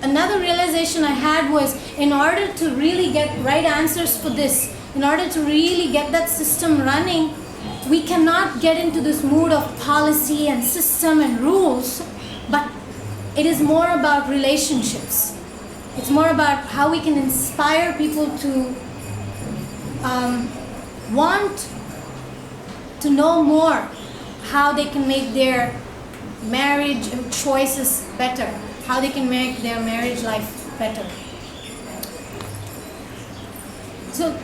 another realization I had was, in order to really get right answers for this, in order to really get that system running, we cannot get into this mood of policy and system and rules, but it is more about relationships. It's more about how we can inspire people to want to know more, how they can make their marriage choices better, how they can make their marriage life better.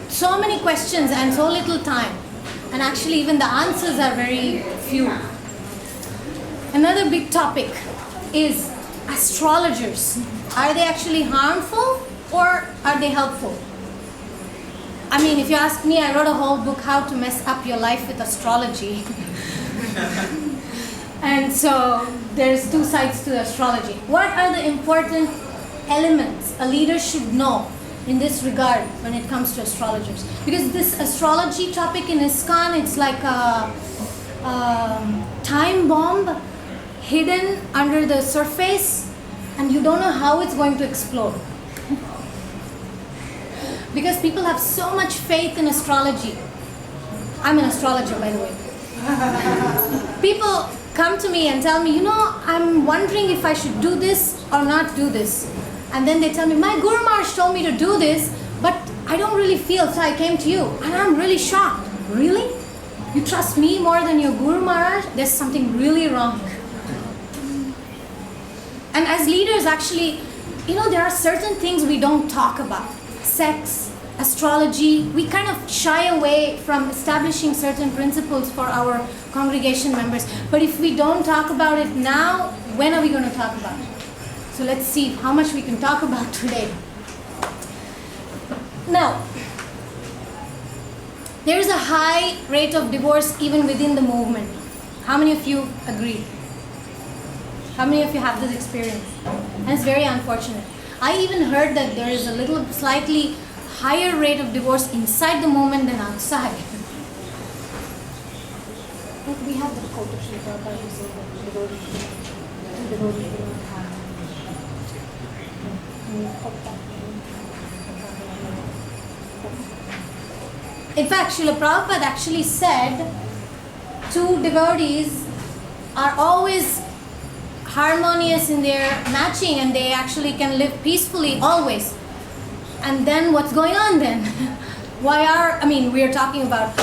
So many questions and so little time, and actually even the answers are very few. Another big topic is astrologers. Are they actually harmful or are they helpful? I mean, if you ask me, I wrote a whole book, How to Mess Up Your Life with Astrology. And so there's two sides to astrology. What are the important elements a leader should know in this regard when it comes to astrologers? Because this astrology topic in ISKCON, it's like a time bomb hidden under the surface, and you don't know how it's going to explode. Because people have so much faith in astrology. I'm an astrologer, by the way. People come to me and tell me, I'm wondering if I should do this or not do this. And then they tell me, my Guru Maharaj told me to do this, but I don't really feel, so I came to you. And I'm really shocked. Really? You trust me more than your Guru Maharaj? There's something really wrong. And as leaders, actually, there are certain things we don't talk about. Sex, astrology, we kind of shy away from establishing certain principles for our congregation members. But if we don't talk about it now, when are we going to talk about it? So let's see how much we can talk about today. Now, there's a high rate of divorce even within the movement. How many of you agree? How many of you have this experience? And it's very unfortunate. I even heard that there is a slightly higher rate of divorce inside the movement than outside. We have the quote of Sri Prabhupada who said that devotees do not have. In fact, Srila Prabhupada actually said two devotees are always harmonious in their matching, and they actually can live peacefully always. And then what's going on then? We are talking about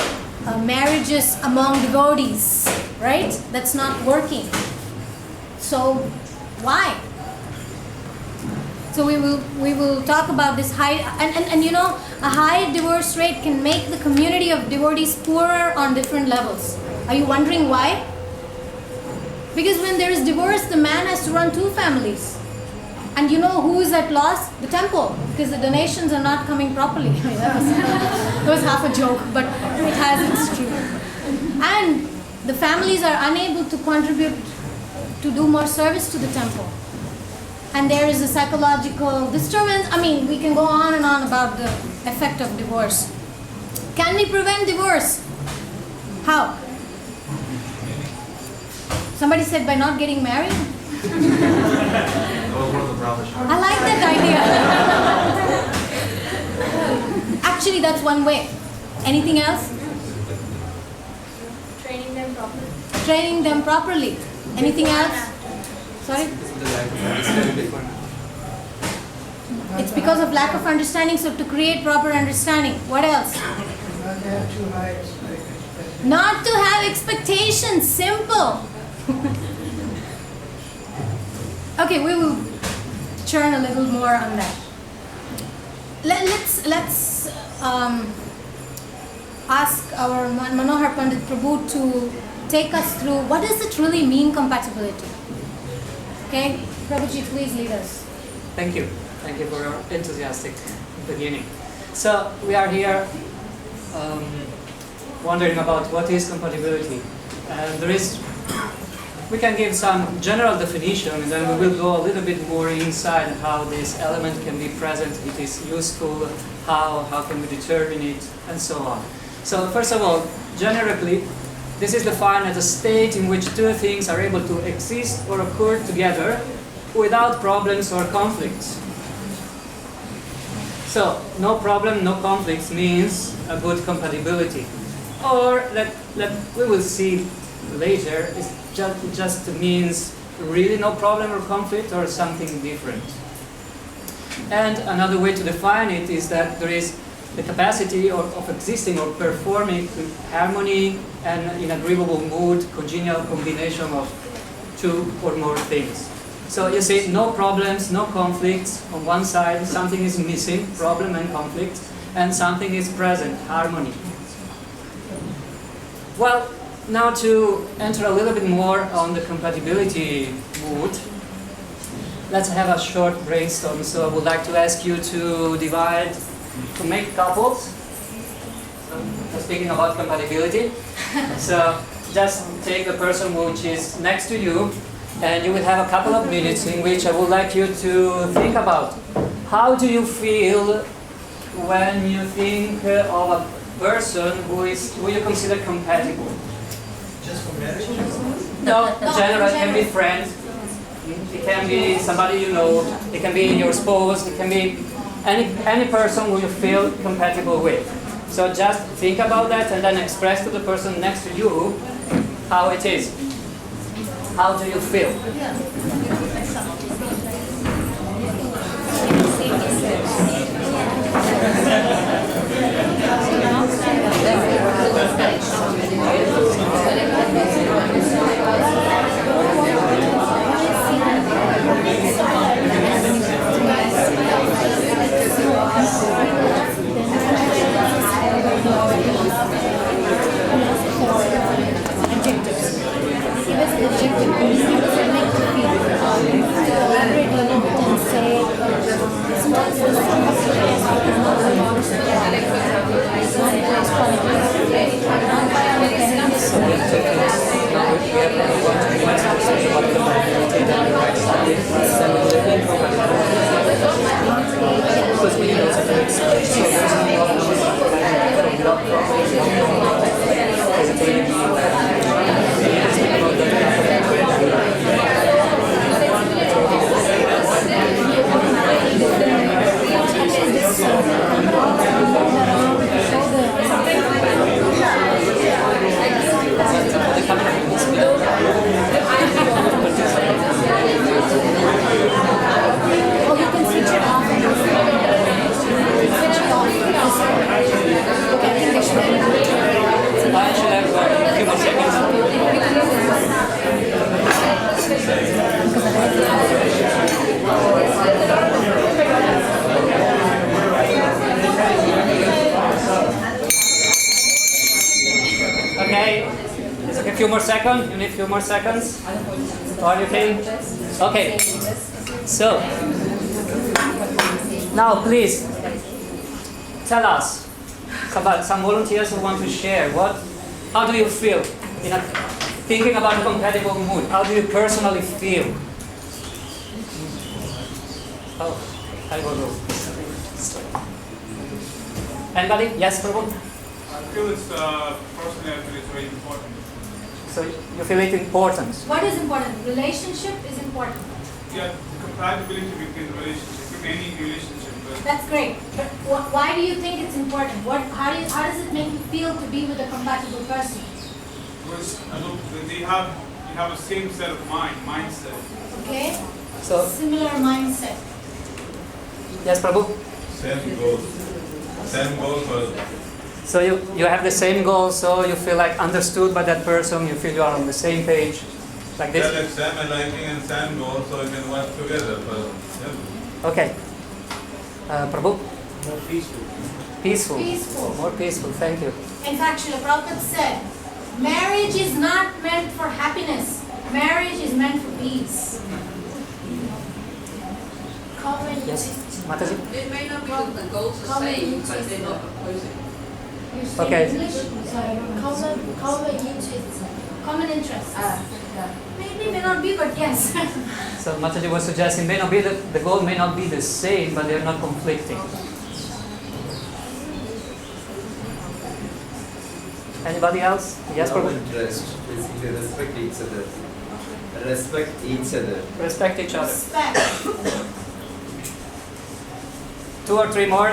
marriages among devotees, right? That's not working. So why? So we will talk about this high, and a high divorce rate can make the community of devotees poorer on different levels. Are you wondering why? Because when there is divorce, the man has to run two families. And who is at loss? The temple, because the donations are not coming properly. That was half a joke, but it has its truth. And the families are unable to contribute to do more service to the temple. And there is a psychological disturbance. We can go on and on about the effect of divorce. Can we prevent divorce? How? Somebody said by not getting married? I like that idea. Actually, that's one way. Anything else? Training them properly. Training them properly. Anything else? Sorry? It's because of lack of understanding, so to create proper understanding. What else? Not to have too high expectations. Not to have expectations. Simple. Okay, we will churn a little more on that. Let's ask our Manohara Pandit Prabhu to take us through what does it really mean, compatibility. Okay, Prabhuji, please lead us. Thank you. Thank you for your enthusiastic beginning. So we are here wondering about what is compatibility. And we can give some general definition, and then we will go a little bit more inside how this element can be present, it is useful, how can we determine it, and so on. So first of all, generically, this is defined as a state in which two things are able to exist or occur together without problems or conflicts. So, no problem, no conflicts means a good compatibility. Or, we will see later, it just means really no problem or conflict or something different. And another way to define it is that there is the capacity of existing or performing in harmony and in agreeable mood, congenial combination of two or more things. So you see, no problems, no conflicts. On one side, something is missing, problem and conflict, and something is present, harmony. Well, now to enter a little bit more on the compatibility mood, let's have a short brainstorm. So I would like to ask you to make couples. So, speaking about compatibility, so just take the person which is next to you, and you will have a couple of minutes in which I would like you to think about how do you feel when you think of a person who you consider compatible. Just for marriage? No, in general, it can be friends, it can be somebody you know, it can be your spouse, it can be any person who you feel compatible with. So just think about that and then express to the person next to you how it is. How do you feel? A few more seconds? You need a few more seconds? Are you okay? Okay. So, now please tell us about some volunteers who want to share. How do you feel thinking about a compatible mood? How do you personally feel? Oh, I will go. Anybody? Yes, Prabhu? I feel it's personally, I feel it's very important. So you feel it important? What is important? Relationship is important. Yeah, the compatibility between the relationship, in any relationship. That's great. But why do you think it's important? How does it make you feel to be with a compatible person? Because you have a same set of mindset. Okay. So similar mindset. Yes, Prabhu? Same goals. Same goals also. So you have the same goal, so you feel like understood by that person, you feel you are on the same page, like this? Yeah, like same liking and same goal, so you can work together. Yeah. Okay. Prabhu? More peaceful. Peaceful. Peaceful. More peaceful, thank you. In fact, Srila Prabhupada said, marriage is not meant for happiness. Marriage is meant for peace. Yes, Mataji? It may not be that the goals are the same, but they're not opposing. Okay. Common interest. Maybe may not be, but yes. So Mataji was suggesting may not be the goal may not be the same, but they're not conflicting. Anybody else? Yes, Love Prabhu? and trust, basically respect each other. Respect each other. Respect each other. Respect. 2 or 3 more.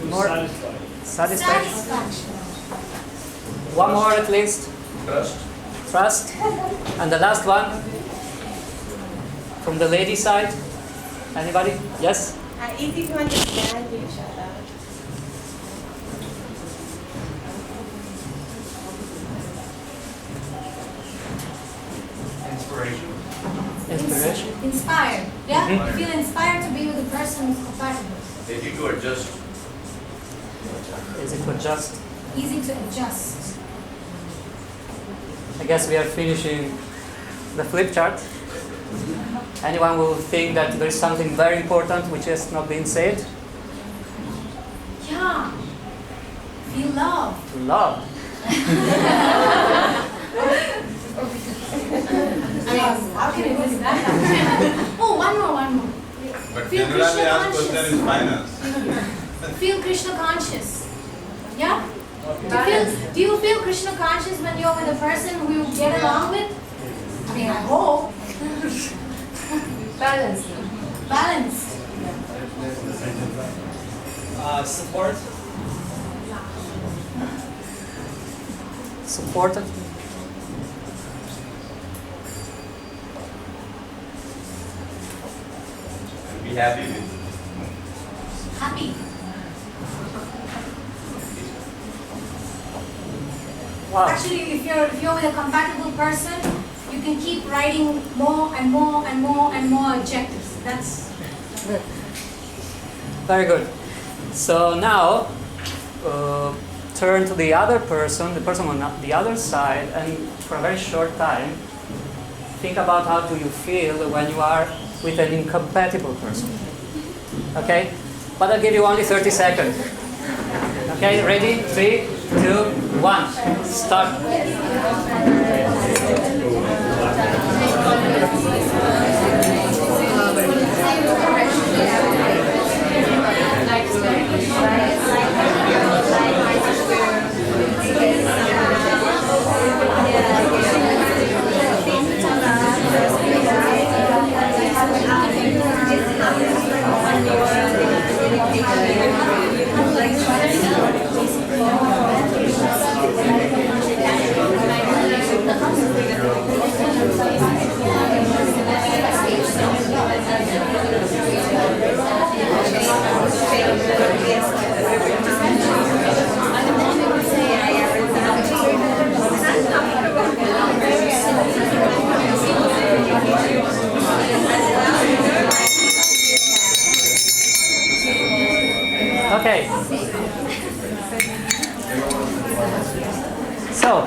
More. Satisfied. Satisfaction. Satisfaction. 1 more at least. Trust. Trust. And the last one from the lady side. Anybody? Yes? Easy to understand each other. Inspiration. Inspiration. Inspired. Yeah? Mhm. Feel inspired to be with the person who's compatible. Easy to adjust. Is it for just? Easy to adjust. I guess we are finishing the flip chart. Anyone will think that there is something very important which has not been said? Yeah. Feel love. Love. I mean, how can you miss that? Oh, one more. But Feel generally Krishna asked question conscious. is finance. Feel Krishna conscious. Yeah? Do you feel Krishna conscious when you're with a person who you get along with? I mean, I hope. Balance. Balanced. Support. Supported. Be happy with. Happy. Wow. Actually, if you're with a compatible person, you can keep writing more and more and more and more adjectives. That's Very good. So now, turn to the other person, the person on the other side, and for a very short time, think about how do you feel when you are with an incompatible person. Okay? But I'll give you only 30 seconds. Okay, ready? 3, 2, 1. Start. Okay. So,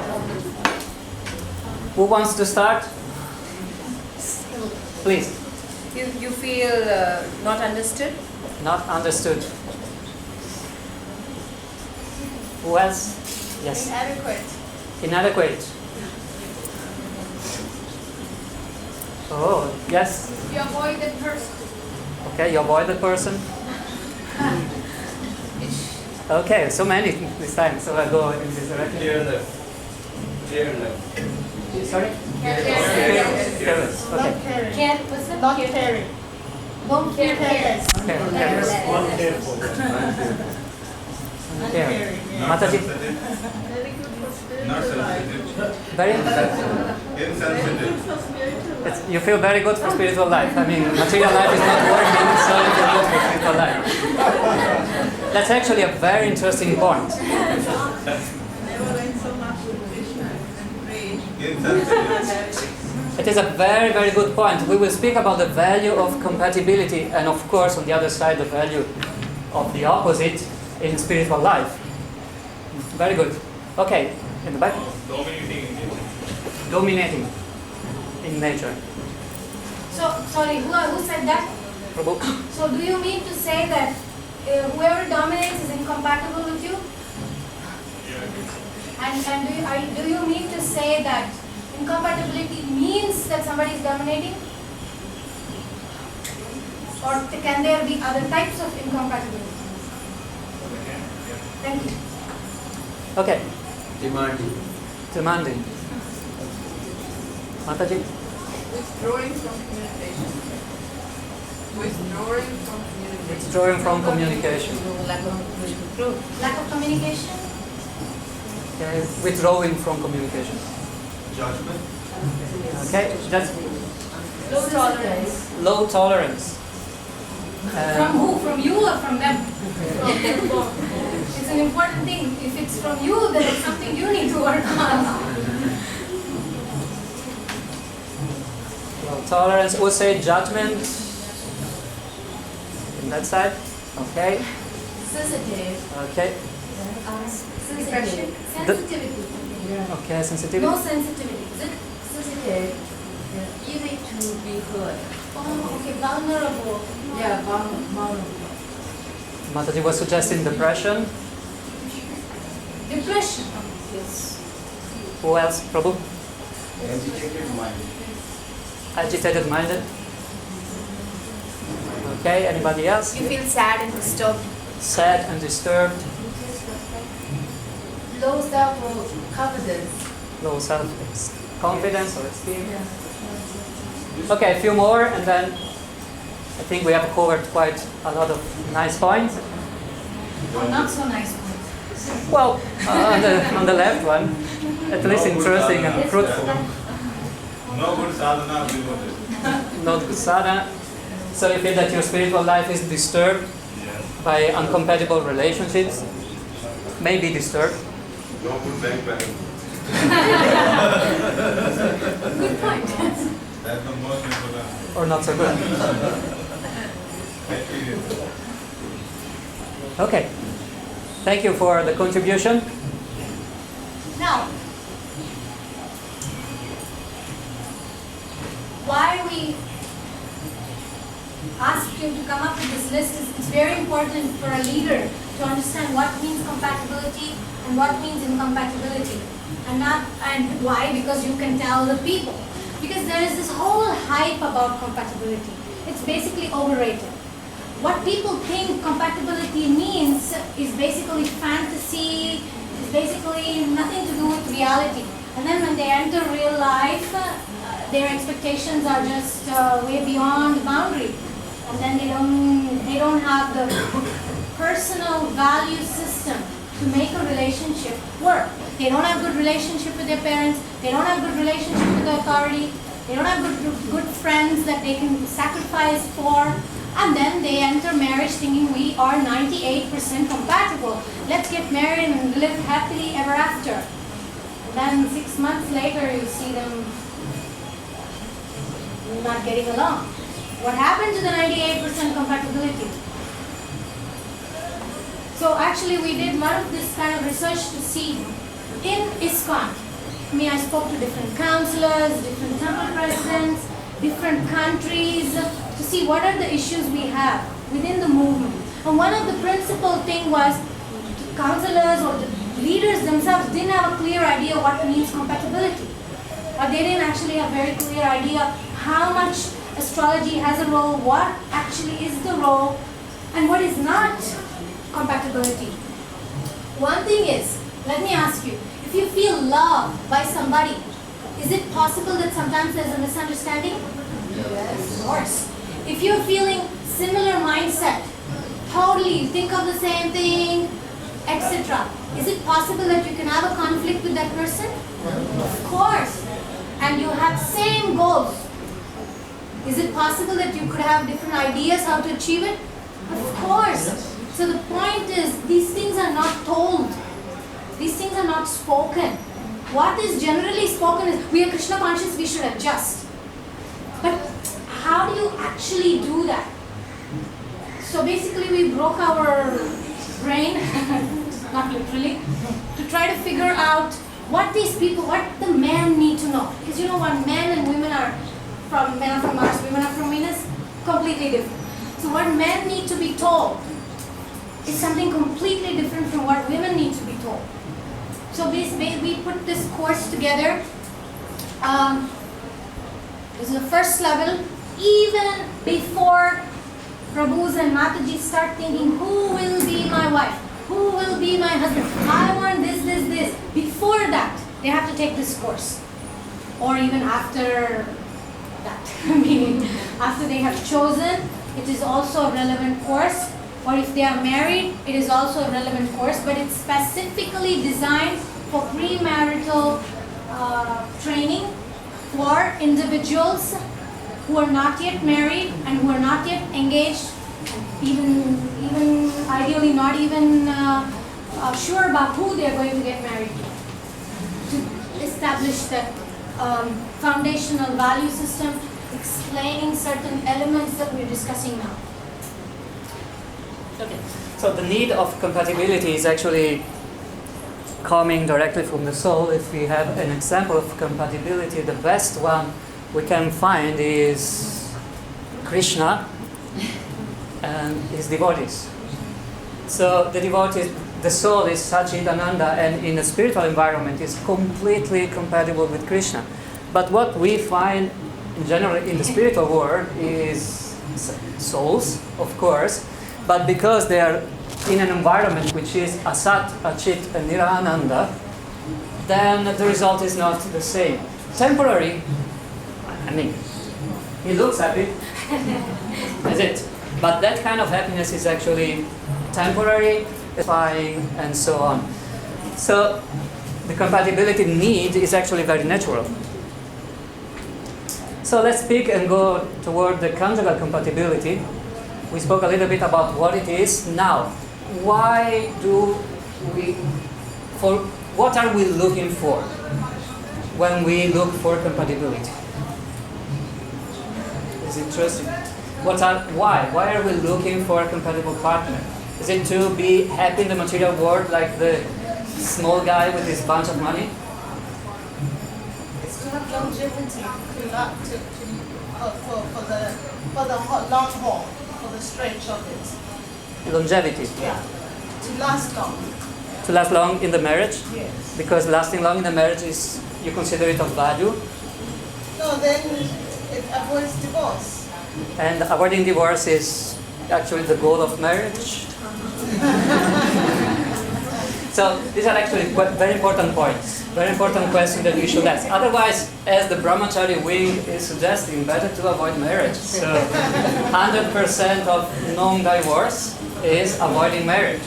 who wants to start? Please. You feel not understood? Not understood. Who else? Yes. Inadequate. Inadequate. Oh, yes. You avoid the person. Okay, you avoid the person. Okay, so many this time, so I go in this direction. Clear left. Clear left. Sorry? Careless. Okay. care. What's that? Not caring. Don't feel careless. Careless. Uncareful. Care. Mataji? Very good for spiritual Not life. sensitive. Very? Insensitive. For spiritual life. You feel very good for spiritual life. I mean, material life is not working, so you feel good for spiritual life. That's actually a very interesting point. Never went so much with Krishna and prayed. Insensitive. It is a very, very good point. We will speak about the value of compatibility and, of course, on the other side, the value of the opposite in spiritual life. Very good. Okay, in the back. Dominating in nature. Dominating in nature. So, sorry, who said that? Prabhu? So, do you mean to say that whoever dominates is incompatible with you? And do you mean to say that incompatibility means that somebody is dominating? Or can there be other types of incompatibility? Thank you. Okay, Demanding. demanding. Mataji? Withdrawing from communication. Withdrawing from communication. Withdrawing from communication. Lack of communication? Okay. Withdrawing from communication. Judgment. Okay. That's Low tolerance. low tolerance. From who? From you or from them? It's an important thing. If it's from you, then it's something you need to work on. Low tolerance. We'll say judgment. On that side. Okay. Sensitive. Okay. Sensitivity. Sensitivity. Okay. Sensitivity. No sensitivity. Is it? Sensitive, easy to be hurt. Oh, okay. Vulnerable. Yeah, vulnerable. Mataji was suggesting depression. Depression. Yes. Who else? Prabhu? Agitated mind. Agitated minded. Okay. Anybody else? You feel sad and disturbed. Sad and disturbed. Low self-confidence. Low self-confidence or esteem. Okay, a few more, and then I think we have covered quite a lot of nice points. Oh, not so nice one. Well, on the left one, at least interesting and fruitful. No good sadhana will do this. Not good sadhana. So you feel that your spiritual life is disturbed by incompatible relationships, may be disturbed. No good bank balance. Good point. That's the most important. Or not so good. Experience. Okay. Thank you for the contribution. Now, why we asked him to come up with this list is it's very important for a leader to understand what means compatibility and what means incompatibility, and why, because you can tell the people. Because there is this whole hype about compatibility. It's basically overrated. What people think compatibility means is basically fantasy, is basically nothing to do with reality. And then when they enter real life, their expectations are just way beyond the boundary. And then they don't have the personal value system to make a relationship work. They don't have good relationship with their parents. They don't have good relationship with the authority. They don't have good friends that they can sacrifice for. And then they enter marriage thinking we are 98% compatible. Let's get married and live happily ever after. And then 6 months later you see them not getting along. What happened to the 98% compatibility? So actually we did a lot of this kind of research to see in ISKCON. I spoke to different counselors, different temple presidents, different countries to see what are the issues we have within the movement. And one of the principal thing was the counselors or the leaders themselves didn't have a clear idea what means compatibility. Or they didn't actually have very clear idea how much astrology has a role, what actually is the role, and what is not compatibility. One thing is, let me ask you, if you feel loved by somebody, is it possible that sometimes there's a misunderstanding? Yes. Of course. If you're feeling similar mindset, totally, you think of the same thing, etc., is it possible that you can have a conflict with that person? Of course. And you have same goals. Is it possible that you could have different ideas how to achieve it? Of course. So the point is, these things are not told. These things are not spoken. What is generally spoken is, we are Krishna conscious, we should adjust. But how do you actually do that? So basically we broke our brain, not literally, to try to figure out what these people, what the men need to know. Because you know what, men and women are from, men are from Mars, women are from Venus, completely different. So what men need to be told is something completely different from what women need to be told. So we put this course together. This is the first level. Even before Prabhus and Mataji start thinking, who will be my wife? Who will be my husband? I want this. Before that, they have to take this course. Or even after that. Meaning, after they have chosen, it is also a relevant course. Or if they are married, it is also a relevant course, but it's specifically designed for premarital training for individuals who are not yet married and who are not yet engaged, even ideally not even sure about who they're going to get married to establish that foundational value system, explaining certain elements that we're discussing now. Okay. So the need of compatibility is actually coming directly from the soul. If we have an example of compatibility, the best one we can find is Krishna and his devotees. So the devotees, the soul is Satchidananda, and in a spiritual environment is completely compatible with Krishna. But what we find in general in the spiritual world is souls, of course, but because they are in an environment which is Asat, Achit, and Nirananda, then the result is not the same. Temporary, I mean, he looks happy, that's it. But that kind of happiness is actually temporary, satisfying, and so on. So the compatibility need is actually very natural. So let's speak and go toward the conjugal compatibility. We spoke a little bit about what it is. Now, why do we, for what are we looking for when we look for compatibility? It's interesting. Why? Why are we looking for a compatible partner? Is it to be happy in the material world like the small guy with his bunch of money? It's to have longevity, for the long haul, for the stretch of it. Longevity. Yeah. To last long. To last long in the marriage? Yes. Because lasting long in the marriage is, you consider it of value? No, then it avoids divorce. And avoiding divorce is actually the goal of marriage? So these are actually very important points, very important questions that we should ask. Otherwise, as the brahmachari wing is suggesting, better to avoid marriage. So 100% of non-divorce is avoiding marriage.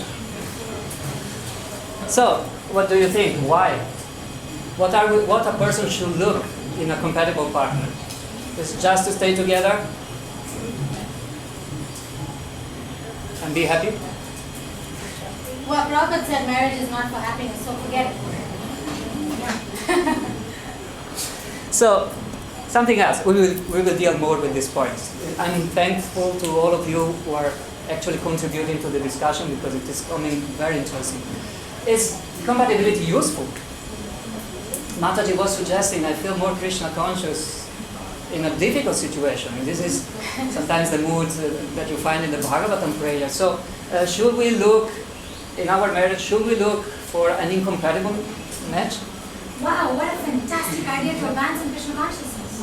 So what do you think? Why? What a person should look in a compatible partner? Is just to stay together and be happy? Well, Prabhupada said marriage is not for happiness, so forget it. So, something else. We will deal more with these points. I'm thankful to all of you who are actually contributing to the discussion because it is coming very interesting. Is compatibility useful? Mataji was suggesting I feel more Krishna conscious in a difficult situation. And this is sometimes the mood that you find in the Bhagavatam prayer. So, should we look in our marriage, should we look for an incompatible match? Wow, what a fantastic idea to advance in Krishna consciousness.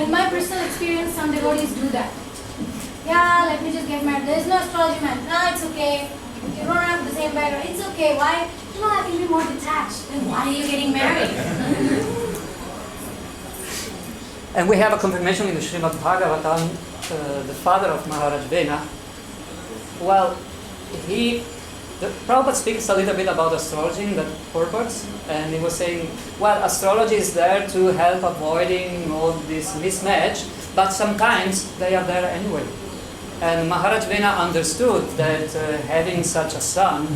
In my personal experience, some devotees do that. Yeah, let me just get married. There is no astrology man. No, it's okay. You don't have the same background. It's okay. Why? You know, I can be more detached. Then why are you getting married? And we have a confirmation in the Srimad Bhagavatam, the father of Maharaj Vena. Well, the Prabhupada speaks a little bit about astrology in that purpose, and he was saying, well, astrology is there to help avoiding all this mismatch, but sometimes they are there anyway. And Maharaj Vena understood that having such a son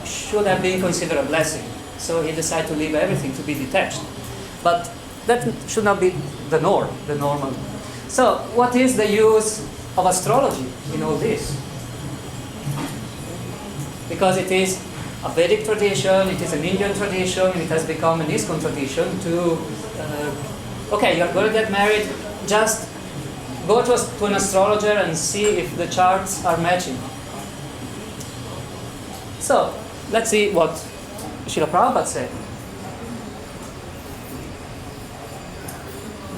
should have been considered a blessing. So he decided to leave everything, to be detached. But that should not be the normal. So what is the use of astrology in all this? Because it is a Vedic tradition, it is an Indian tradition, and it has become an ISKCON tradition to, okay, you're going to get married, just go to an astrologer and see if the charts are matching. So, let's see what Srila Prabhupada said.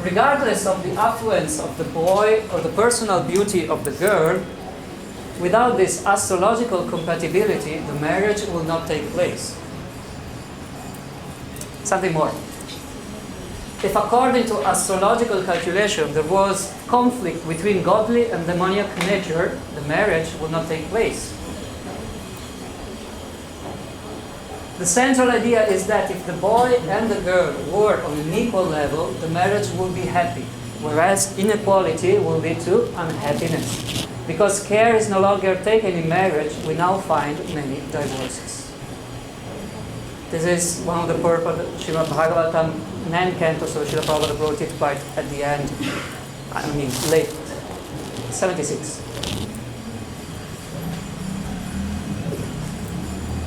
Regardless of the affluence of the boy or the personal beauty of the girl, without this astrological compatibility, the marriage will not take place. Something more. if according to astrological calculation there was conflict between godly and demoniac nature, the marriage would not take place. The central idea is that if the boy and the girl were on an equal level, the marriage would be happy, whereas inequality will lead to unhappiness. Because care is no longer taken in marriage, we now find many divorces. This is one of the purpose of Srimad Bhagavatam 9th canto, so Srila Prabhupada wrote it quite at the end, late, 76.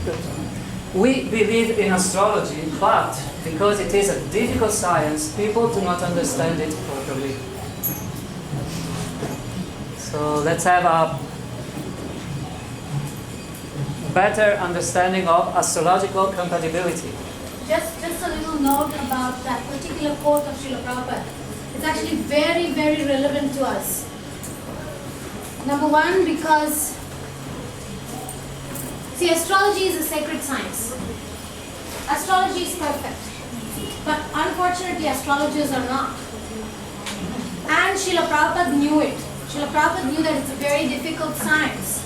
Good. We believe in astrology, but because it is a difficult science, people do not understand it properly. So let's have a better understanding of astrological compatibility. Just a little note about that particular quote of Srila Prabhupada. It's actually very, very relevant to us. Number one, because see, astrology is a sacred science. Astrology is perfect. But unfortunately, astrologers are not. And Srila Prabhupada knew it. Srila Prabhupada knew that it's a very difficult science.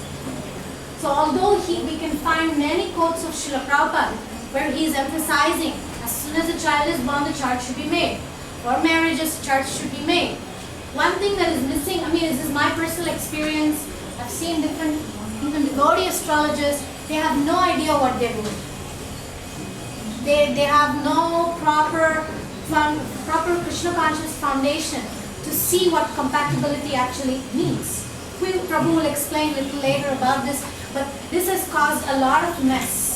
So although we can find many quotes of Srila Prabhupada where he is emphasizing, as soon as a child is born, the chart should be made. For marriages, charts should be made. One thing that is missing, this is my personal experience. I've seen different, even devotee astrologers, they have no idea what they're doing. They have no proper Krishna conscious foundation to see what compatibility actually means. Prabhu will explain a little later about this, but this has caused a lot of mess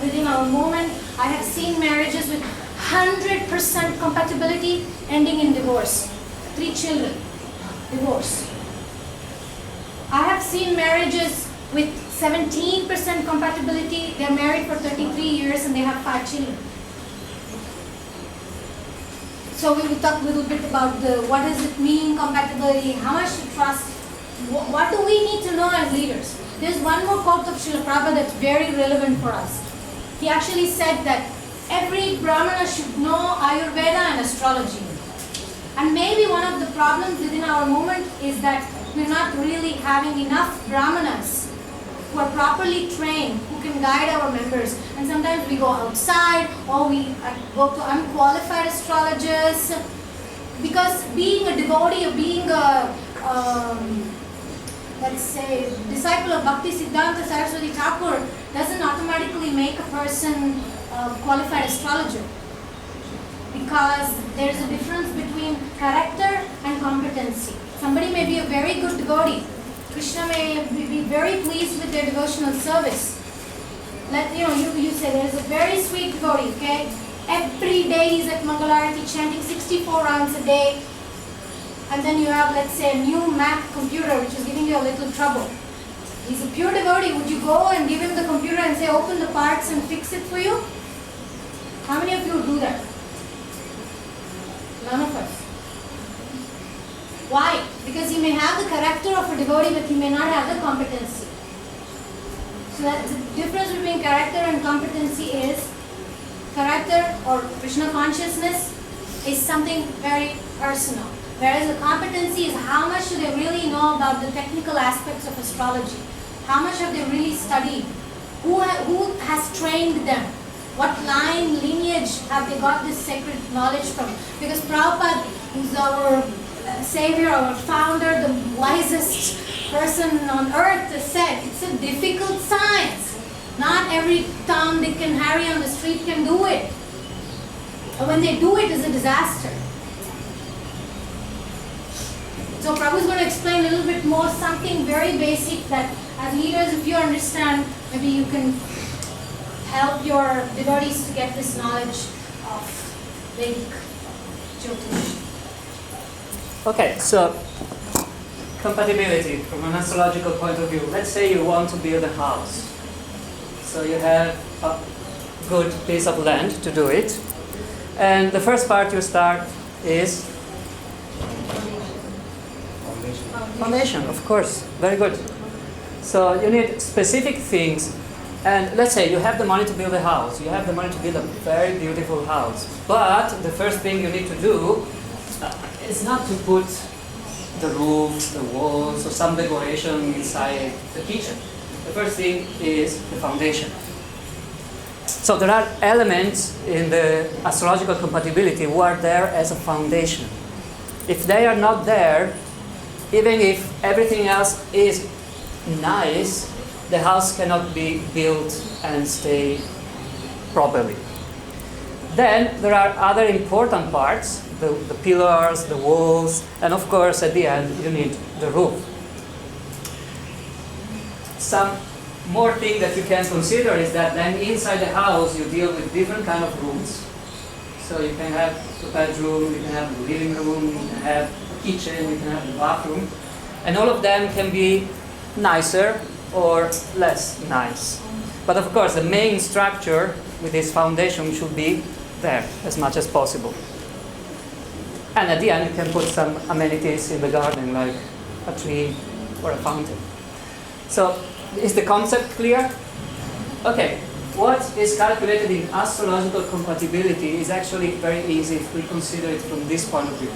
within our movement. I have seen marriages with 100% compatibility ending in divorce. 3 children, divorce. I have seen marriages with 17% compatibility, they're married for 33 years and they have 5 children. So we will talk a little bit about what does it mean, compatibility, how much to trust, what do we need to know as leaders. There's one more quote of Srila Prabhupada that's very relevant for us. He actually said that every Brahmana should know Ayurveda and astrology. And maybe one of the problems within our movement is that we're not really having enough Brahmanas who are properly trained, who can guide our members. And sometimes we go outside or we go to unqualified astrologers. Because being a devotee or being a, let's say, disciple of Bhakti Siddhanta Saraswati Thakur doesn't automatically make a person a qualified astrologer. Because there is a difference between character and competency. Somebody may be a very good devotee. Krishna may be very pleased with their devotional service. You say there's a very sweet devotee, okay? Every day he's at Mangalarati chanting 64 rounds a day. And then you have, let's say, a new Mac computer which is giving you a little trouble. He's a pure devotee. Would you go and give him the computer and say, open the parts and fix it for you? How many of you do that? None of us. Why? Because he may have the character of a devotee, but he may not have the competency. So that's the difference between character and competency is, character or Krishna consciousness is something very personal. Whereas the competency is how much do they really know about the technical aspects of astrology? How much have they really studied? Who has trained them? What lineage have they got this sacred knowledge from? Because Prabhupada, who's our savior, our founder, the wisest person on earth, has said it's a difficult science. Not every Tom, Dick and Harry on the street can do it. And when they do it, it's a disaster. So Prabhu is going to explain a little bit more, something very basic that as leaders, if you understand, maybe you can help your devotees to get this knowledge of Vedic Jyotish. Okay, so compatibility from an astrological point of view. Let's say you want to build a house. So you have a good piece of land to do it. And the first part you start is foundation, of course. Very good. So you need specific things. And let's say you have the money to build a house, you have the money to build a very beautiful house, but the first thing you need to do is not to put the roof, the walls, or some decoration inside the kitchen. The first thing is the foundation. So there are elements in the astrological compatibility who are there as a foundation. If they are not there, even if everything else is nice, the house cannot be built and stay properly. Then there are other important parts, the pillars, the walls, and of course at the end you need the roof. Some more thing that you can consider is that then inside the house you deal with different kind of rooms. So you can have the bedroom, you can have the living room, you can have the kitchen, you can have the bathroom, and all of them can be nicer or less nice. But of course the main structure with this foundation should be there as much as possible. And at the end you can put some amenities in the garden like a tree or a fountain. So is the concept clear? Okay, what is calculated in astrological compatibility is actually very easy if we consider it from this point of view.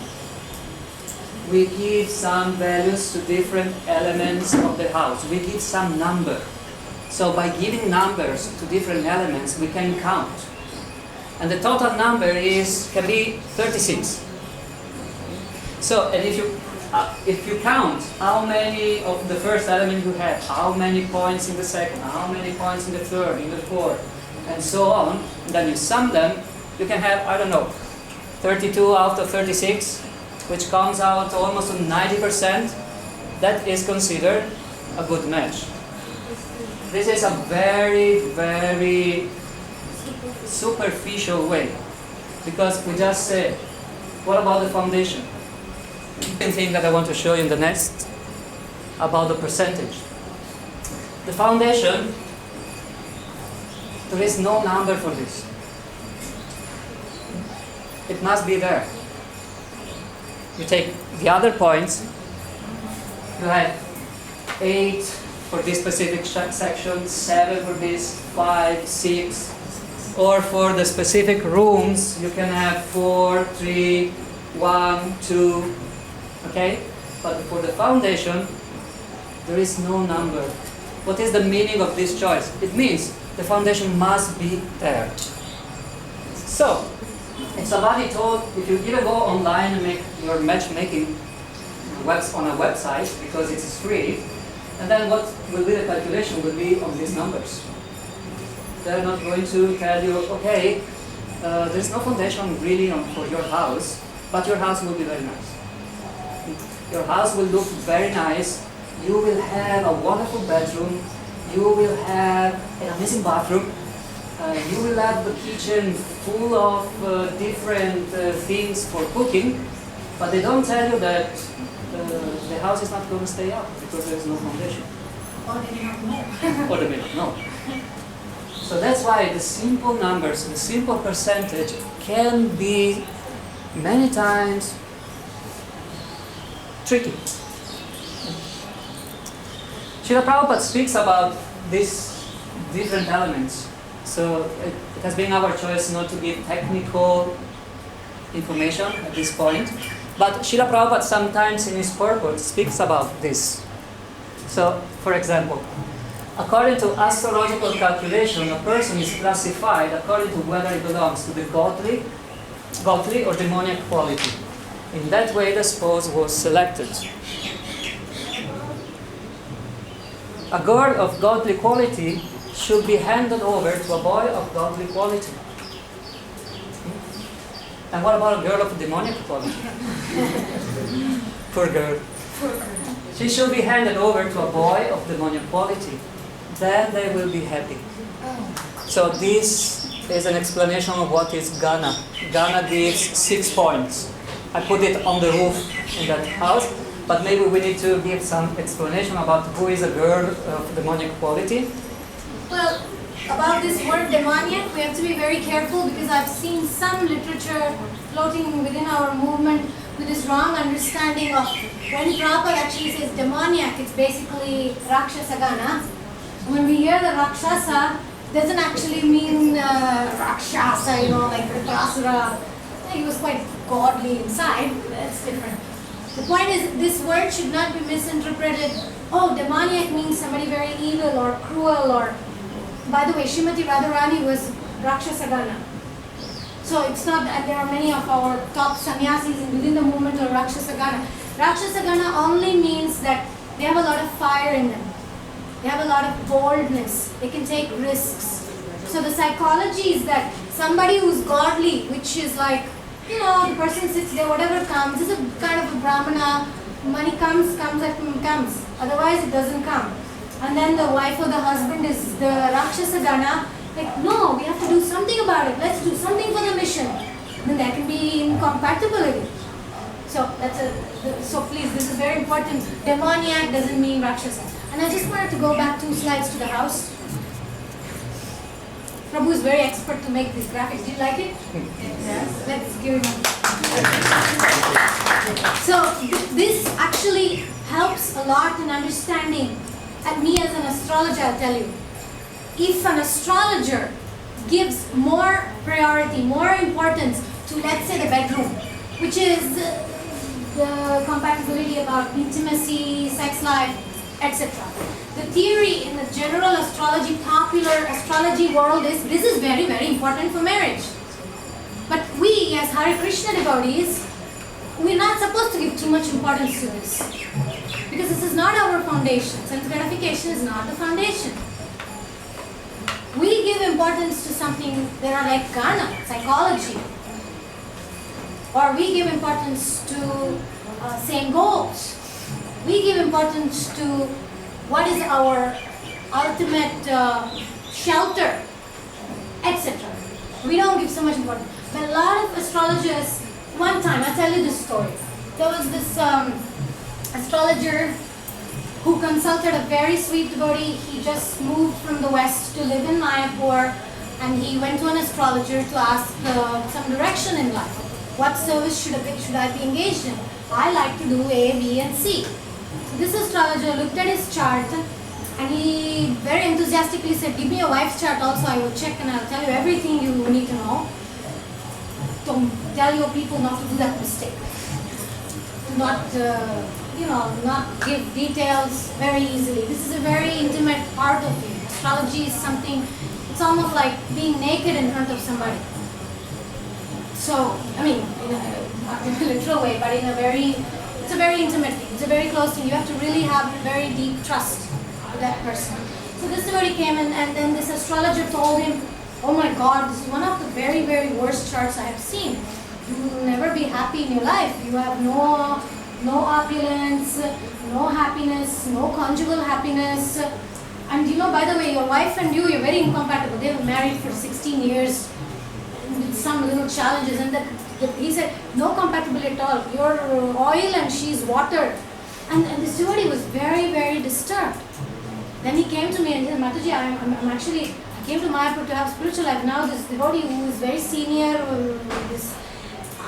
We give some values to different elements of the house. We give some number. So by giving numbers to different elements, we can count. And the total number can be 36. So, and if you count how many of the first element you have, how many points in the second, how many points in the third, in the fourth, and so on, and then you sum them, you can have, I don't know, 32 out of 36, which comes out almost to 90%. That is considered a good match. This is a very, very superficial way, because we just say, what about the foundation? Second thing that I want to show you in the next about the percentage. The foundation, there is no number for this. It must be there. You take the other points, you have 8 for this specific section, 7 for this, 5, 6, or for the specific rooms you can have 4, 3, 1, 2, okay? But for the foundation, there is no number. What is the meaning of this choice? It means the foundation must be there. So, if somebody told, if you even go online and make your matchmaking on a website, because it's free, and then what will be the calculation will be on these numbers. They're not going to tell you, okay, there's no foundation really for your house, but your house will be very nice. Your house will look very nice. You will have a wonderful bedroom. You will have an amazing bathroom. You will have the kitchen full of different things for cooking, but they don't tell you that the house is not going to stay up because there is no foundation. Or they may not know. Or they may not know. So that's why the simple numbers, the simple percentage can be many times tricky. Srila Prabhupada speaks about these different elements. So it has been our choice not to give technical information at this point. But Srila Prabhupada sometimes in his purport speaks about this. So, for example, according to astrological calculation, a person is classified according to whether he belongs to the godly or demoniac quality. In that way, the spouse was selected. A girl of godly quality should be handed over to a boy of godly quality. And what about a girl of demonic quality? Poor girl. She should be handed over to a boy of demonic quality. Then they will be happy. So this is an explanation of what is Gana. Gana gives 6 points. I put it on the roof in that house, but maybe we need to give some explanation about who is a girl of demonic quality. Well, about this word demoniac, we have to be very careful because I've seen some literature floating within our movement with this wrong understanding of when Prabhupada actually says demoniac, it's basically Rakshasagana. When we hear the Rakshasa, doesn't actually mean Rakshasa, like Rakasura. He was quite godly inside. That's different. The point is, this word should not be misinterpreted. Oh, demoniac means somebody very evil or cruel or... By the way, Srimati Radharani was Rakshasagana. So it's not that there are many of our top sannyasis within the movement of Rakshasagana. Rakshasagana only means that they have a lot of fire in them. They have a lot of boldness. They can take risks. So the psychology is that somebody who's godly, which is like, the person sits there, whatever comes, is a kind of a brahmana. Money comes, comes. Otherwise it doesn't come. And then the wife or the husband is the Rakshasagana. Like, no, we have to do something about it. Let's do something for the mission. Then there can be incompatibility. So so please, this is very important. Demoniac doesn't mean Rakshasa. And I just wanted to go back 2 slides to the house. Prabhu is very expert to make these graphics. Do you like it? Yes. Let's give him a... So this actually helps a lot in understanding. And me as an astrologer, I'll tell you. If an astrologer gives more priority, more importance to, let's say, the bedroom, which is the compatibility about intimacy, sex life, etc. The theory in the general astrology, popular astrology world is this is very, very important for marriage. But we as Hare Krishna devotees, we're not supposed to give too much importance to this. Because this is not our foundation. Sense gratification is not the foundation. We give importance to something that are like Gana, psychology. Or we give importance to same goals. We give importance to what is our ultimate shelter, etc. We don't give so much importance. But a lot of astrologers, one time, I'll tell you this story. There was this astrologer who consulted a very sweet devotee. He just moved from the west to live in Mayapur, and he went to an astrologer to ask some direction in life. What service should I be engaged in? I like to do A, B, and C. So this astrologer looked at his chart, and he very enthusiastically said, give me your wife's chart also, I will check and I'll tell you everything you need to know. Don't tell your people not to do that mistake. Not give details very easily. This is a very intimate part of you. Astrology is something, it's almost like being naked in front of somebody. So, I mean, not in a literal way, but it's a very intimate thing. It's a very close thing. You have to really have very deep trust with that person. So this devotee came in, and then this astrologer told him, oh my God, this is one of the very, very worst charts I have seen. You will never be happy in your life. You have no opulence, no happiness, no conjugal happiness. And by the way, your wife and you're very incompatible. They were married for 16 years with some little challenges. And he said, no compatibility at all. You're oil and she's water. And this devotee was very, very disturbed. Then he came to me and he said, Mataji, I came to Mayapur to have spiritual life. Now this devotee who is very senior,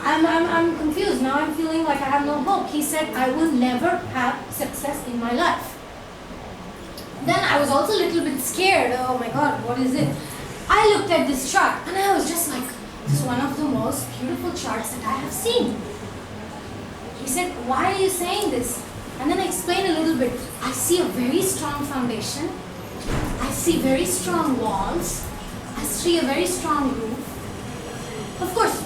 I'm confused. Now I'm feeling like I have no hope. He said, I will never have success in my life. Then I was also a little bit scared. Oh my God, what is it? I looked at this chart and I was just like, this is one of the most beautiful charts that I have seen. He said, why are you saying this? And then I explained a little bit. I see a very strong foundation. I see very strong walls. I see a very strong roof. Of course,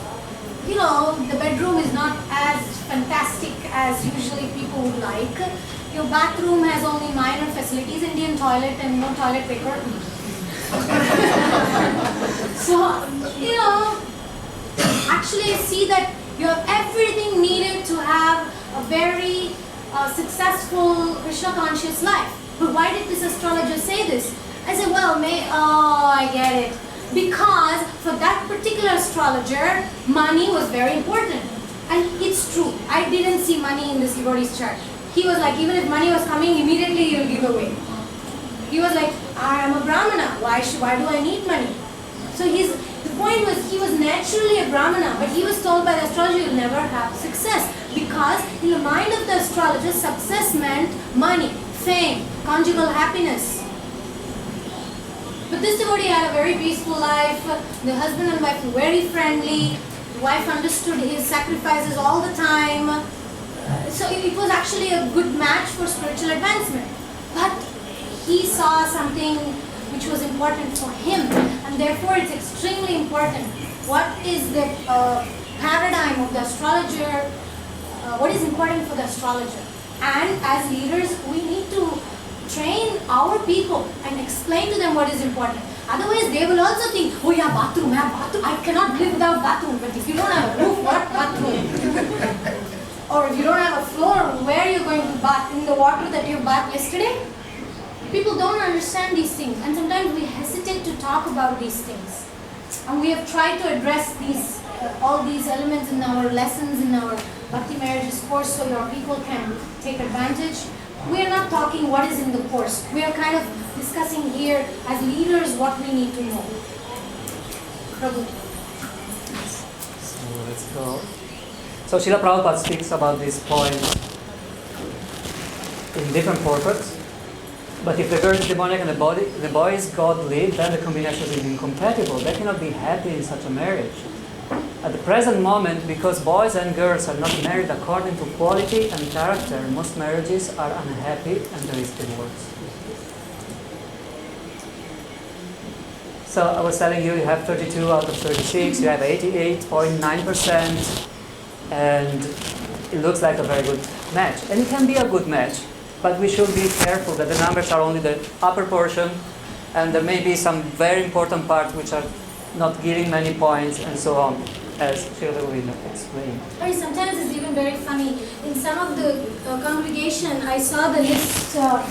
the bedroom is not as fantastic as usually people would like. Your bathroom has only minor facilities, Indian toilet and no toilet paper. So, actually I see that you have everything needed to have a very successful Krishna conscious life. But why did this astrologer say this? I said, I get it. Because for that particular astrologer, money was very important. And it's true. I didn't see money in this devotee's chart. He was like, even if money was coming, immediately he will give away. He was like, I am a Brahmana. Why do I need money? So the point was, he was naturally a Brahmana, but he was told by the astrologer, you'll never have success. Because in the mind of the astrologer, success meant money, fame, conjugal happiness. But this devotee had a very peaceful life. The husband and wife were very friendly. The wife understood his sacrifices all the time. So it was actually a good match for spiritual advancement. But he saw something which was important for him, and therefore it's extremely important. What is the paradigm of the astrologer? What is important for the astrologer? And as leaders, we need to train our people and explain to them what is important. Otherwise, they will also think, oh yeah, bathroom, I cannot live without bathroom. But if you don't have a roof, what bathroom? Or if you don't have a floor, where are you going to bath? In the water that you bathed yesterday? People don't understand these things, and sometimes we hesitate to talk about these things. And we have tried to address these, all these elements in our lessons, in our Bhakti Marriages course, so your people can take advantage. We are not talking what is in the course. We are kind of discussing here as leaders what we need to know. Prabhu. So let's go. So Srila Prabhupada speaks about this point in different purports. But if the girl is demonic and the boy is godly, then the combination is incompatible. They cannot be happy in such a marriage. At the present moment, because boys and girls are not married according to quality and character, most marriages are unhappy and there is divorce. So I was telling you, you have 32 out of 36, you have 88.9%, and it looks like a very good match. And it can be a good match, but we should be careful that the numbers are only the upper portion, and there may be some very important parts which are not giving many points, and so on, as Srila Govinda explained. Sometimes it's even very funny. In some of the congregation, I saw the list, the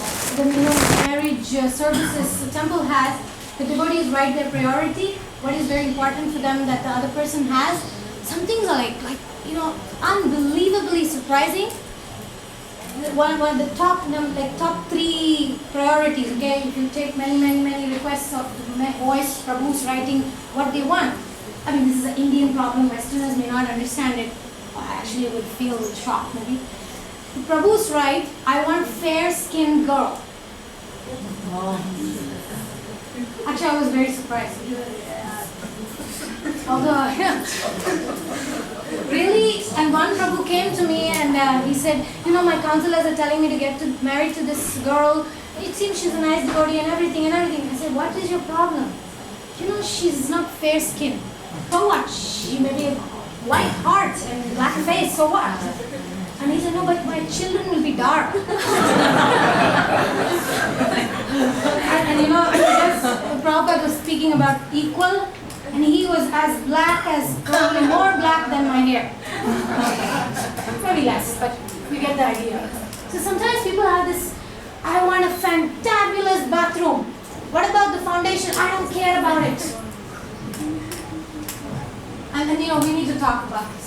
marriage services the temple has. The devotees write their priority, what is very important for them that the other person has. Some things are like unbelievably surprising. One of the top 3 priorities. Okay, if you take many requests of boys, Prabhus writing what they want. I mean, this is an Indian problem. Westerners may not understand it. Actually, would feel shocked maybe. The Prabhus write, I want fair-skinned girl. Actually, I was very surprised. Although, really, and one Prabhu came to me and he said, my counselors are telling me to get married to this girl. It seems she's a nice devotee and everything. I said, what is your problem? She's not fair-skinned. So what? She may be a white heart and black face, so what? And he said, no, but my children will be dark. and Prabhupada was speaking about equal, and he was as black as, probably more black than my hair. Maybe less, but you get the idea. So sometimes people have this, I want a fantabulous bathroom. What about the foundation? I don't care about it. And then, we need to talk about this.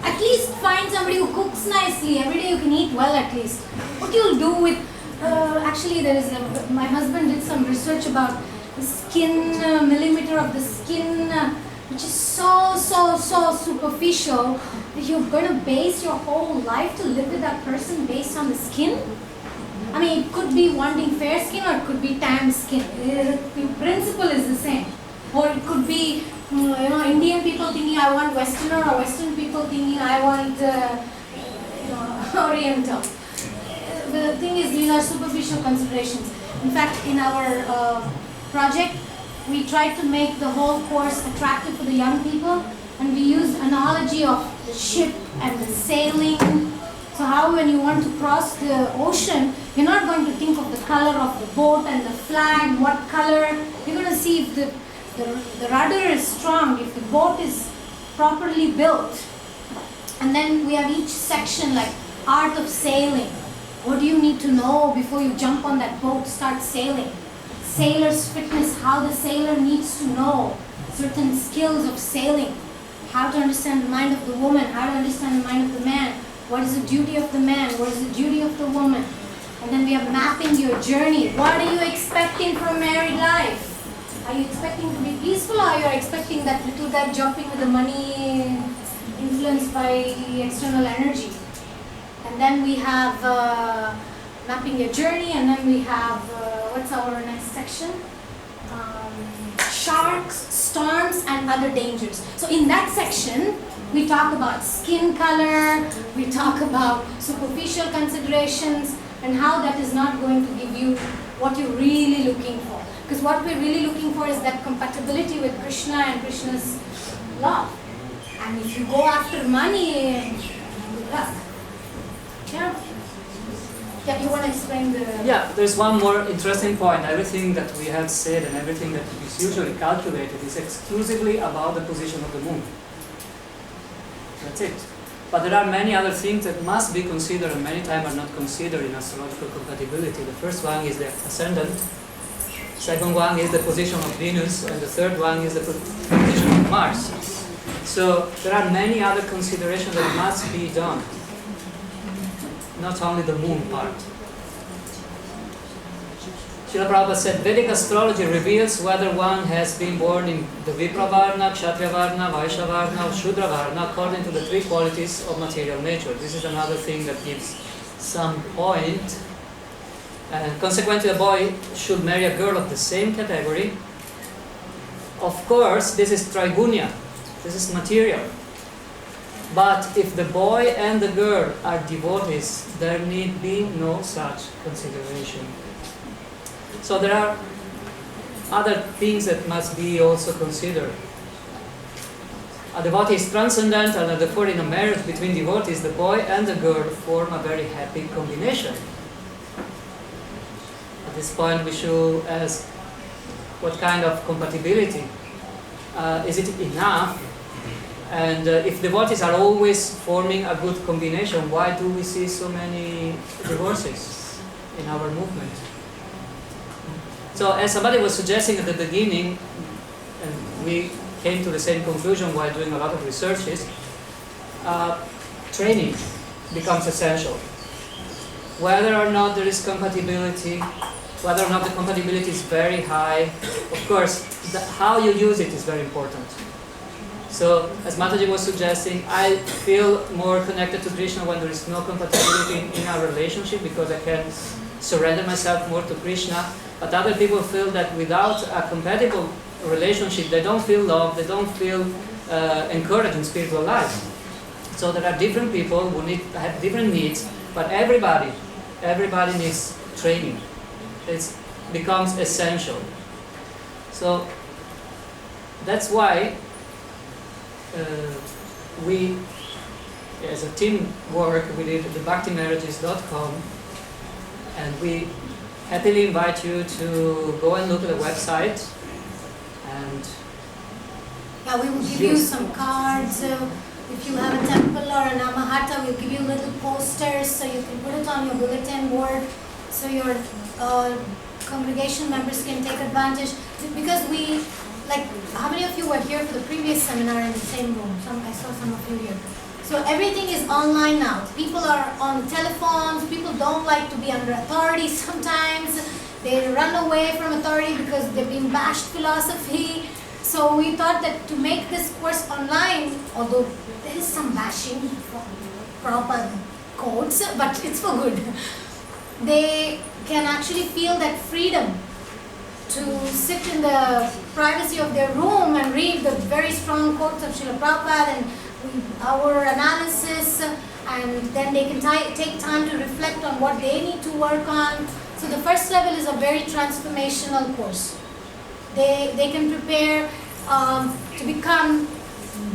At least find somebody who cooks nicely. Every day you can eat well at least. What you'll do with, actually my husband did some research about the skin, millimeter of the skin, which is so superficial that you're going to base your whole life to live with that person based on the skin. I mean, it could be wanting fair skin or it could be tan skin. The principle is the same. Or it could be, Indian people thinking I want Westerner, or Western people thinking I want, Oriental. The thing is, these are superficial considerations. In fact, in our project, we tried to make the whole course attractive for the young people, and we used analogy of the ship and the sailing. So how when you want to cross the ocean, you're not going to think of the color of the boat and the flag, what color. You're going to see if the rudder is strong, if the boat is properly built. And then we have each section like art of sailing. What do you need to know before you jump on that boat, start sailing? Sailor's fitness, how the sailor needs to know certain skills of sailing. How to understand the mind of the woman, how to understand the mind of the man. What is the duty of the man, what is the duty of the woman? And then we are mapping your journey. What are you expecting from married life? Are you expecting to be peaceful, or are you expecting that little guy jumping with the money influenced by external energy? And then we have mapping your journey, and then we have, what's our next section? sharks, storms, and other dangers. So in that section, we talk about skin color, we talk about superficial considerations, and how that is not going to give you what you're really looking for. Because what we're really looking for is that compatibility with Krishna and Krishna's love. And if you go after money, good luck. Yeah. Yeah, you want to explain the... Yeah, there's one more interesting point. Everything that we have said and everything that is usually calculated is exclusively about the position of the moon. That's it. But there are many other things that must be considered and many times are not considered in astrological compatibility. The first one is the ascendant, second one is the position of Venus, and the third one is the position of Mars. So there are many other considerations that must be done, not only the moon part. Srila Prabhupada said, Vedic astrology reveals whether one has been born in the Vipra Varna, Kshatriya Varna, Vaishya Varna, or Shudra Varna according to the three qualities of material nature. This is another thing that gives some point. And consequently, a boy should marry a girl of the same category. Of course, this is trigunya, this is material. But if the boy and the girl are devotees, there need be no such consideration. So there are other things that must be also considered. A devotee is transcendental, and therefore in a marriage between devotees, the boy and the girl form a very happy combination. At this point we should ask, what kind of compatibility? Is it enough? And if devotees are always forming a good combination, why do we see so many divorces in our movement? So as somebody was suggesting at the beginning, and we came to the same conclusion while doing a lot of researches, training becomes essential. Whether or not there is compatibility, whether or not the compatibility is very high, of course, how you use it is very important. So, as Mataji was suggesting, I feel more connected to Krishna when there is no compatibility in our relationship, because I can surrender myself more to Krishna. But other people feel that without a compatible relationship, they don't feel love, they don't feel encouraged in spiritual life. So there are different people who have different needs, but everybody needs training. It becomes essential. So that's why we, as a team work, we did the bhaktimarriages.com, and we happily invite you to go and look at the website. And yeah, we will give you some cards. If you have a temple or a namahata, we'll give you little posters so you can put it on your bulletin board, so your congregation members can take advantage. Because we, like, how many of you were here for the previous seminar in the same room? I saw some of you here. So everything is online now. People are on telephones. People don't like to be under authority sometimes. They run away from authority because they've been bashed philosophy. So we thought that to make this course online, although there is some bashing for proper quotes, but it's for good. They can actually feel that freedom to sit in the privacy of their room and read the very strong quotes of Srila Prabhupada and our analysis, and then they can take time to reflect on what they need to work on. So the first level is a very transformational course. They can prepare to become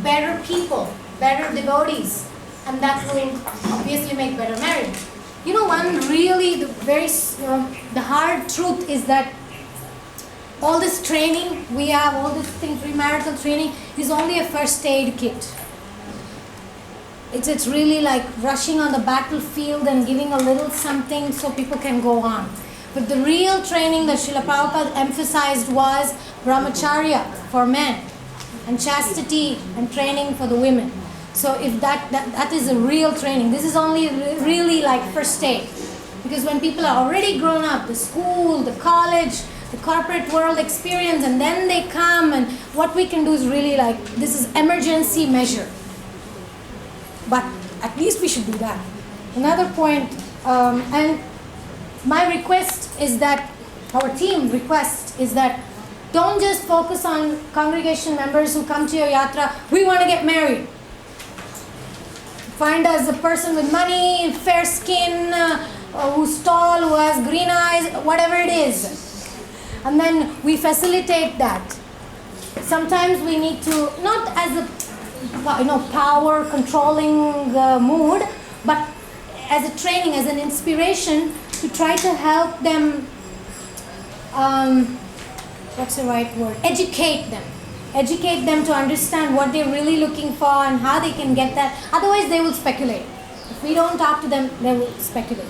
better people, better devotees, and that will obviously make better marriage. You know, one really, the hard truth is that all this training we have, all this thing, premarital training, is only a first aid kit. It's really like rushing on the battlefield and giving a little something so people can go on. But the real training that Srila Prabhupada emphasized was brahmacharya for men and chastity and training for the women. So if that is a real training, this is only really like first aid. Because when people are already grown up, the school, the college, the corporate world experience, and then they come, and what we can do is really like, this is emergency measure. But at least we should do that. Another point, and my request is that, our team request is that Don't just focus on congregation members who come to your yatra. We want to get married. Find us a person with money, fair skin, who's tall, who has green eyes, whatever it is. And then we facilitate that. Sometimes we need to, not as a power controlling mood, but as a training, as an inspiration to try to help them, what's the right word? Educate them to understand what they're really looking for and how they can get that. Otherwise they will speculate. If we don't talk to them, they will speculate.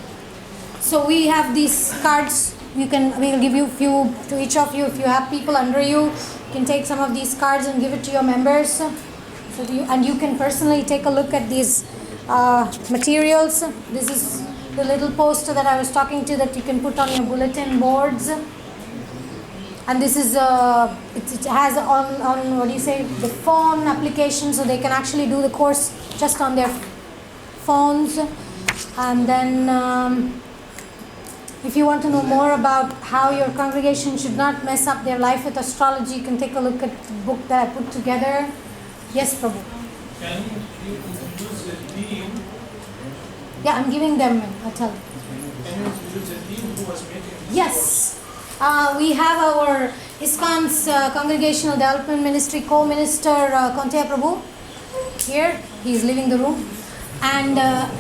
So we have these cards. We will give you few to each of you. If you have people under you, you can take some of these cards and give it to your members. And you can personally take a look at these materials. This is the little poster that I was talking to that you can put on your bulletin boards. And this is it has on the phone application, so they can actually do the course just on their phones. And then if you want to know more about how your congregation should not mess up their life with astrology, you can take a look at the book that I put together. Yes, Prabhu. Can you introduce a team? Yeah, I'm giving them. I'll tell you. Can you introduce a team who was making this Yes. We have our ISKCON's Congregational Development Ministry co-minister Konteya Prabhu here. He's leaving the room. And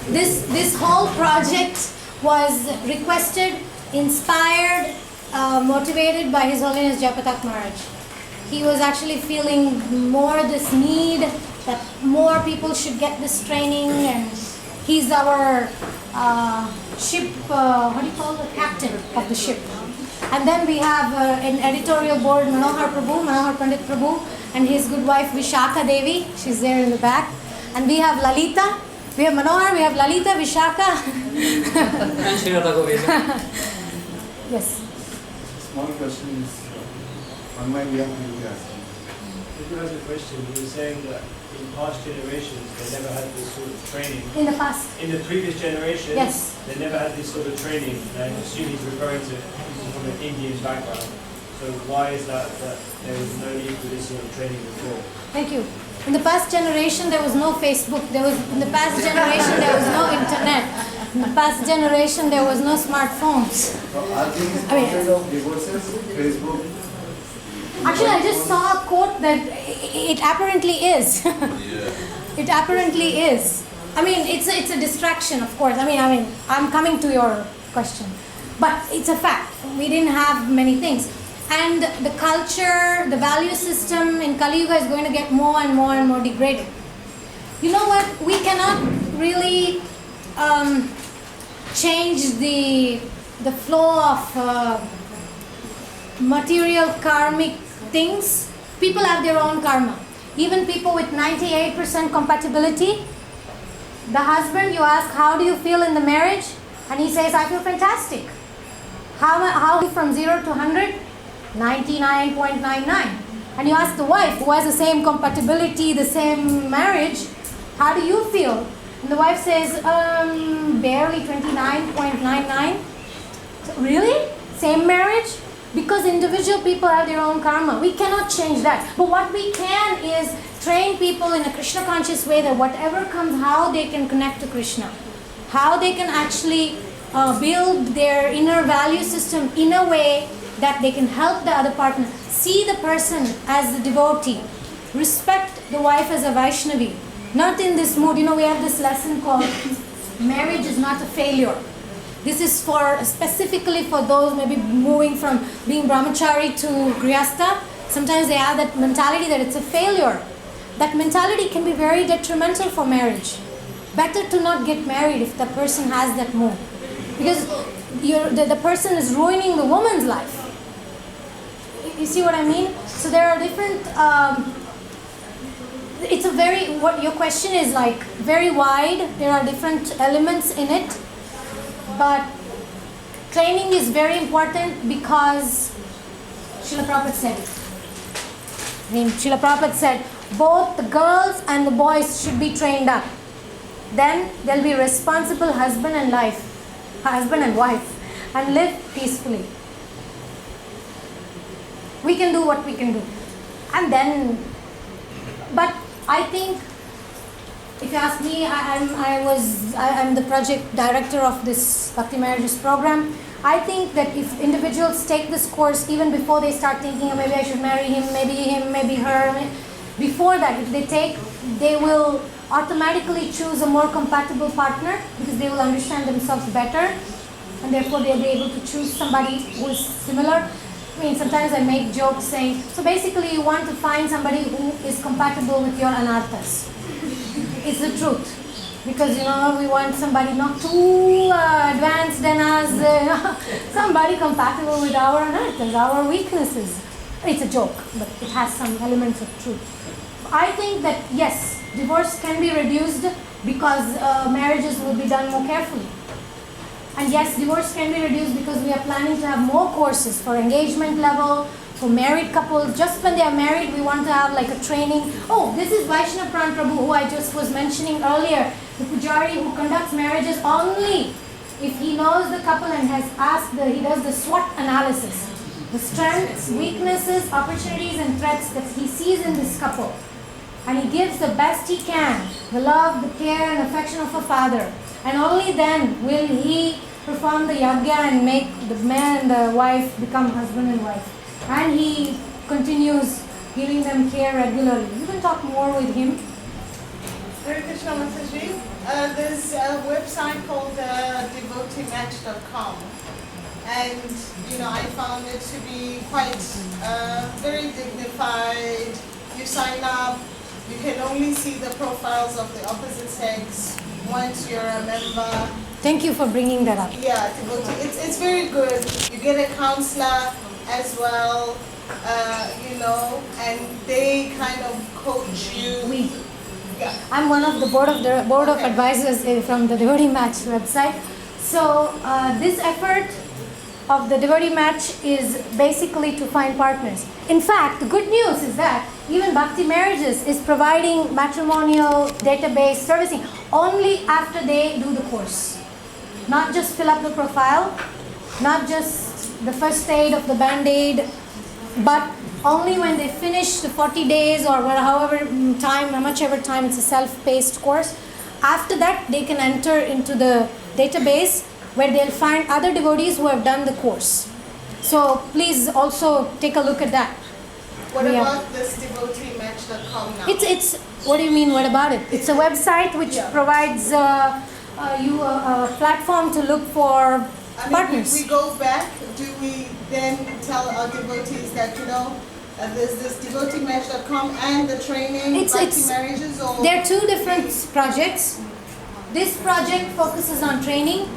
this whole project was requested, inspired, motivated by His Holiness Japatak Maharaj. He was actually feeling more this need that more people should get this training, and he's our ship, captain of the ship. And then we have an editorial board, Manohar Pandit Prabhu, and his good wife Vishaka Devi. She's there in the back. And we have Lalita. We have Manohar, we have Lalita, Vishaka. And Shri Radha Govinda. Yes. Small question is on my way of asking. If has a question, you were saying that in past generations they never had this sort of training. In the past. In the previous generations, yes, they never had this sort of training. And I assume he's referring to people from an Indian background. So why is that there was no need for this sort of training before? Thank you. In the past generation, there was no Facebook. In the past generation, there was no internet. In the past generation, there was no smartphones. So are these content of divorces, Facebook? Actually, I just saw a quote that it apparently is. It apparently is. I mean, it's a distraction, of course. I mean, I'm coming to your question, but it's a fact. We didn't have many things. And the culture, the value system in Kali Yuga is going to get more and more and more degraded. You know what? We cannot really change the flow of material karmic things. People have their own karma. Even people with 98% compatibility, the husband, you ask, how do you feel in the marriage? And he says, I feel fantastic. How from 0 to 100? 99.99. And you ask the wife, who has the same compatibility, the same marriage, how do you feel? And the wife says, barely 29.99. So, really? Same marriage? Because individual people have their own karma. We cannot change that. But what we can is train people in a Krishna conscious way, that whatever comes, how they can connect to Krishna. How they can actually build their inner value system in a way that they can help the other partner. See the person as the devotee. Respect the wife as a Vaishnavi. Not in this mood. You know, we have this lesson called marriage is not a failure. This is specifically for those maybe moving from being brahmachari to grihastha. Sometimes they have that mentality that it's a failure. That mentality can be very detrimental for marriage. Better to not get married if the person has that mood. Because the person is ruining the woman's life. You see what I mean? So there are different, what your question is like very wide. There are different elements in it. But training is very important because Srila Prabhupada said it. I mean, Srila Prabhupada said both the girls and the boys should be trained up. Then they'll be responsible husband and wife, and live peacefully. we can do what we can do. And then, but I think, if you ask me, I'm the project director of this Bhakti Marriages program. I think that if individuals take this course even before they start thinking, oh, maybe I should marry him, maybe her, before that, if they will automatically choose a more compatible partner because they will understand themselves better, and therefore they'll be able to choose somebody who is similar. I mean, sometimes I make jokes saying, so basically you want to find somebody who is compatible with your anarthas. It's the truth. Because, we want somebody not too advanced than us, somebody compatible with our anarthas, our weaknesses. It's a joke, but it has some elements of truth. I think that, yes, divorce can be reduced because marriages will be done more carefully. And yes, divorce can be reduced because we are planning to have more courses for engagement level, for married couples. Just when they are married, we want to have like a training. Oh, this is Vaishnava Pran Prabhu, who I just was mentioning earlier, the pujari who conducts marriages only if he knows the couple and has asked, he does the SWOT analysis. The strengths, weaknesses, opportunities and threats that he sees in this couple. And he gives the best he can, the love, the care and affection of a father. And only then will he perform the yagya and make the man and the wife become husband and wife. And he continues giving them care regularly. You can talk more with him. Hare Krishna Mataji. There's a website called devoteematch.com. And, I found it to be quite very dignified. You sign up, you can only see the profiles of the opposite sex once you're a member. Thank you for bringing that up. Yeah, it's very good. You get a counselor as well, and they kind of coach you. Yeah. I'm one of the board of advisors from the Devotee Match website. So this effort of the Devotee Match is basically to find partners. In fact, the good news is that even Bhakti Marriages is providing matrimonial database servicing only after they do the course. Not just fill up the profile, not just the first aid of the band-aid, but only when they finish the 40 days or whichever time it's a self-paced course. After that, they can enter into the database where they'll find other devotees who have done the course. So please also take a look at that. What about this devoteematch.com now? It's what do you mean, what about it? It's a website which provides you a platform to look for partners. We go back, do we then tell our devotees that, there's this devoteematch.com and the training, Bhakti Marriages? Or? There are two different projects. This project focuses on training,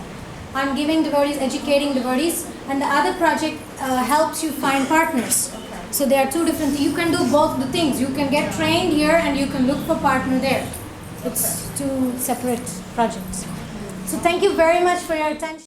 on giving devotees, educating devotees, and the other project helps you find partners. So there are two different, you can do both the things. You can get trained here and you can look for partner there. It's two separate projects. So thank you very much for your attention.